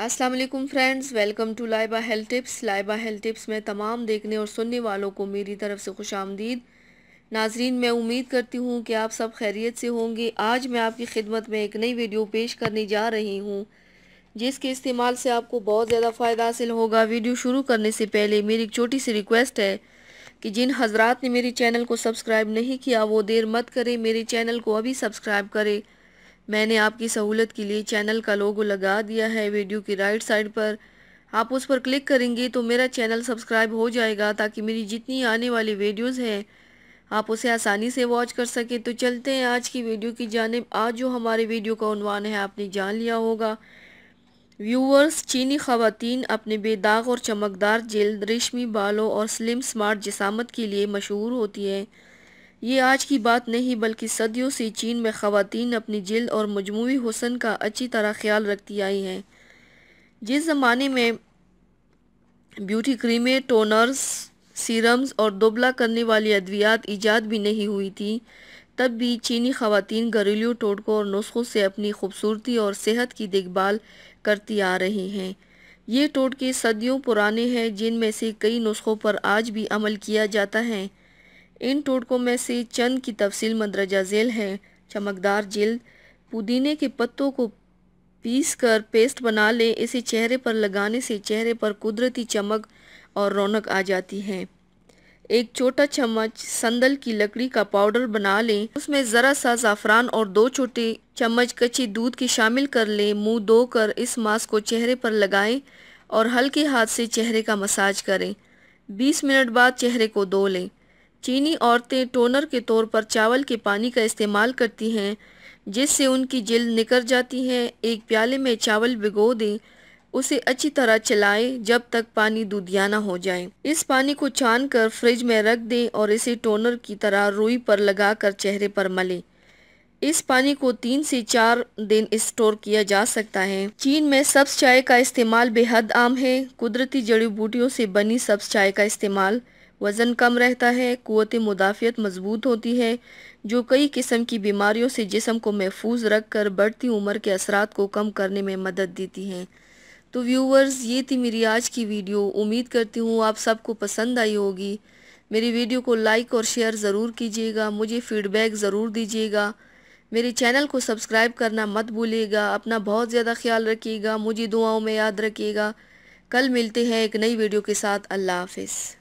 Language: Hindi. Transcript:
अस्सलाम वालेकुम friends, welcome to Laiba health tips. Laiba health tips में तमाम देखने और सुनने वालों को मेरी तरफ से खुशामदीद। नाजरीन, मैं उम्मीद करती हूँ कि आप सब खैरियत से होंगे। आज मैं आपकी खिदमत में एक नई वीडियो पेश करने जा रही हूँ जिसके इस्तेमाल से आपको बहुत ज़्यादा फ़ायदा हासिल होगा। वीडियो शुरू करने से पहले मेरी एक छोटी सी रिक्वेस्ट है कि जिन हजरात ने मेरे चैनल को सब्सक्राइब नहीं किया वो देर मत करें, मेरे चैनल को अभी सब्सक्राइब करें। मैंने आपकी सहूलत के लिए चैनल का लोगो लगा दिया है वीडियो की राइट साइड पर। आप उस पर क्लिक करेंगे तो मेरा चैनल सब्सक्राइब हो जाएगा ताकि मेरी जितनी आने वाली वीडियोस हैं आप उसे आसानी से वॉच कर सकें। तो चलते हैं आज की वीडियो की जानिब। आज जो हमारे वीडियो का उन्वान है आपने जान लिया होगा व्यूअर्स। चीनी ख़वातीन अपने बेदाग और चमकदार जिल्द, रेशमी बालों और स्लिम स्मार्ट जिसामत के लिए मशहूर होती है। ये आज की बात नहीं बल्कि सदियों से चीन में ख़वातीन अपनी जिल्द और मजमूई हुस्न का अच्छी तरह ख्याल रखती आई हैं। जिस ज़माने में ब्यूटी क्रीमें, टोनर्स, सीरम्स और दुबला करने वाली अद्वियात ईजाद भी नहीं हुई थी, तब भी चीनी ख़वातीन घरेलू टोटकों और नुस्खों से अपनी खूबसूरती और सेहत की देखभाल करती आ रही हैं। ये टोटके सदियों पुराने हैं जिनमें से कई नुस्खों पर आज भी अमल किया जाता है। इन टोटकों में से चंद की तफसील मंदरजा झेल है। चमकदार जिल्द। पुदीने के पत्तों को पीस कर पेस्ट बना लें। इसे चेहरे पर लगाने से चेहरे पर कुदरती चमक और रौनक आ जाती है। एक छोटा चम्मच संदल की लकड़ी का पाउडर बना लें। उसमें ज़रा सा ज़ाफ़रान और 2 छोटे चम्मच कच्चे दूध के शामिल कर लें। मुंह धोकर इस मास्क को चेहरे पर लगाएं और हल्के हाथ से चेहरे का मसाज करें। 20 मिनट बाद चेहरे को धो लें। चीनी औरतें टोनर के तौर पर चावल के पानी का इस्तेमाल करती हैं जिससे उनकी जिल्द निकल जाती है। एक प्याले में चावल भिगो दें, उसे अच्छी तरह चलाएं जब तक पानी दूधिया ना हो जाए। इस पानी को छान कर फ्रिज में रख दें और इसे टोनर की तरह रुई पर लगाकर चेहरे पर मलें। इस पानी को 3 से 4 दिन स्टोर किया जा सकता है। चीन में सब्ज चाय का इस्तेमाल बेहद आम है। कुदरती जड़ी बूटियों से बनी सब्ज चाय का इस्तेमाल वज़न कम रहता है, क़ुव्वत मुदाफ़ियत मजबूत होती है, जो कई किस्म की बीमारियों से जिस्म को महफूज रख कर बढ़ती उम्र के असरात को कम करने में मदद देती हैं। तो व्यूवर्स, ये थी मेरी आज की वीडियो। उम्मीद करती हूँ आप सबको पसंद आई होगी। मेरी वीडियो को लाइक और शेयर ज़रूर कीजिएगा, मुझे फ़ीडबैक ज़रूर दीजिएगा। मेरे चैनल को सब्सक्राइब करना मत भूलिएगा। अपना बहुत ज़्यादा ख्याल रखिएगा, मुझे दुआओं में याद रखिएगा। कल मिलते हैं एक नई वीडियो के साथ। अल्लाह हाफ़िज़।